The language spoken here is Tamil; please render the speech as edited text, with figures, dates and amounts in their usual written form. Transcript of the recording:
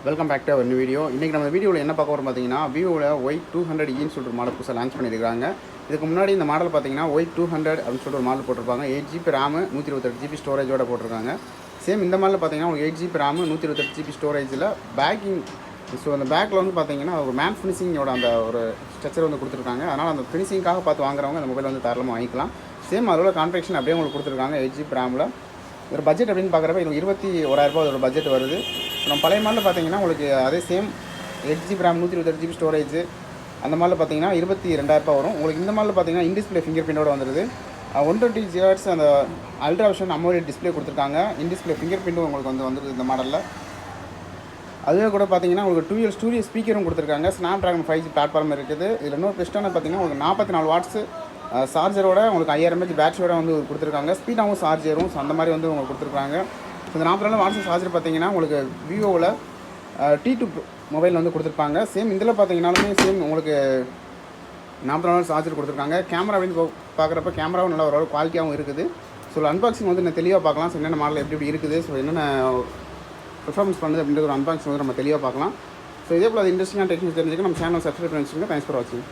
Welcome back to our new video. இன்றைக்கி நம்ம வீடியோவில் என்ன பார்க்க வரோம் பார்த்தீங்கன்னா, விவோவில் y200eன்னு சொல்லிட்டு ஒரு மாடல் புதுசாக லான்ச் பண்ணியிருக்காங்க. இதுக்கு முன்னாடி இந்த மாடல் பார்த்தீங்கன்னா y200 அப்படின்னு சொல்லிட்டு ஒரு மாடல் போட்டிருப்பாங்க. 8GB ரேமு 128GB ஸ்டோரேஜோட போட்டிருக்காங்க. சேம் இந்த மாடல் பார்த்தீங்கன்னா உங்களுக்கு 8GB RAM 128GB ஸ்டோரேஜில் packing. So அந்த பேக்கில் வந்து பார்த்தீங்கன்னா ஒரு மேட் ஃபினிஷிங்கோட அந்த ஒரு ஸ்ட்ரக்சர் வந்து கொடுத்துருக்காங்க. அதனால் அந்த ஃபினிஷிங்காக பார்த்து வாங்குறவங்க அந்த மொபைல் வந்து தாராளமாக வாங்கிக்கலாம். சேம் அதோட கான்ஃபிகரேஷன் அப்படியே உங்களுக்கு கொடுத்துருக்காங்க 8GB ரேமில். ஒரு பட்ஜெட் அப்படின்னு பார்க்குறப்ப இது 21,000 அதோட பட்ஜெட் வருது. நம்ம பழைய மாடலில் பார்த்தீங்கன்னா உங்களுக்கு அதே same 8GB RAM 128GB storage அந்த மாடலில் பார்த்தீங்கன்னா 22,000 வரும். உங்களுக்கு இந்த மாடலில் பார்த்தீங்கன்னா இன்டிஸ்பிளே ஃபிங்கர் பிரிண்டோட வந்துடுது. 120Hz அந்த அல்ட்ரா விஷன் அமோலெட் டிஸ்பிளே கொடுத்துருக்காங்க. இன்டிஸ்பிளே ஃபிங்கர் பிரிண்டும் உங்களுக்கு வந்துடுது இந்த மாடலில். அதுவே கூட பார்த்தீங்கன்னா உங்களுக்கு 2 இயர் ஸ்டூடியோ ஸ்பீக்கரும் கொடுத்துருக்காங்க. ஸ்னாப்ட்ராகன் 5G பிளாட்ஃபார்ம் இருக்குது. இதில் இன்னொரு பெஸ்ட்டான பார்த்தீங்கன்னா உங்களுக்கு 44 வாட்ஸ் சார்ஜரோட உங்களுக்கு 5000 mAh பேட்டரியோட வந்து கொடுத்துருக்காங்க. ஸ்பீடாகவும் சார்ஜரும் அந்த மாதிரி வந்து உங்களுக்கு கொடுத்துருக்காங்க. இந்த 44 வாட்ஸ் சார்ஜர் பார்த்தீங்கன்னா உங்களுக்கு விவோவில் T2 மொபைல் வந்து கொடுத்துருப்பாங்க. சேம் இதில் பார்த்தீங்கன்னாலுமே சேம் உங்களுக்கு 44 வாட்ஸ் சார்ஜர் கொடுத்துருக்காங்க. கேமரா அப்படின்னு பார்க்குறப்ப கேமராவும் நல்லா ஓரளவு குவாலிட்டியாகவும் இருக்குது. ஸோ அன்பாக்சிங் வந்து நான் தெளிவாக பார்க்கலாம். ஸோ என்னென்ன மாடல் எப்படி இருக்குது, ஸோ என்னென்ன பெர்ஃபார்மன்ஸ் பண்ணுது அப்படின்ற ஒரு அன்பாக்சிங் வந்து நம்ம தெளிவாக பார்க்கலாம். ஸோ இதே போல் அது இன்ட்ரெஸ்டிங்கான டெக்னிக்ஸ் தெரிஞ்சுக்க நம்ம சேனல் சப்ஸ்கிரைப் பண்ணி வச்சுக்கோங்க. தேங்க்ஸ் ஃபார் வாட்சிங்.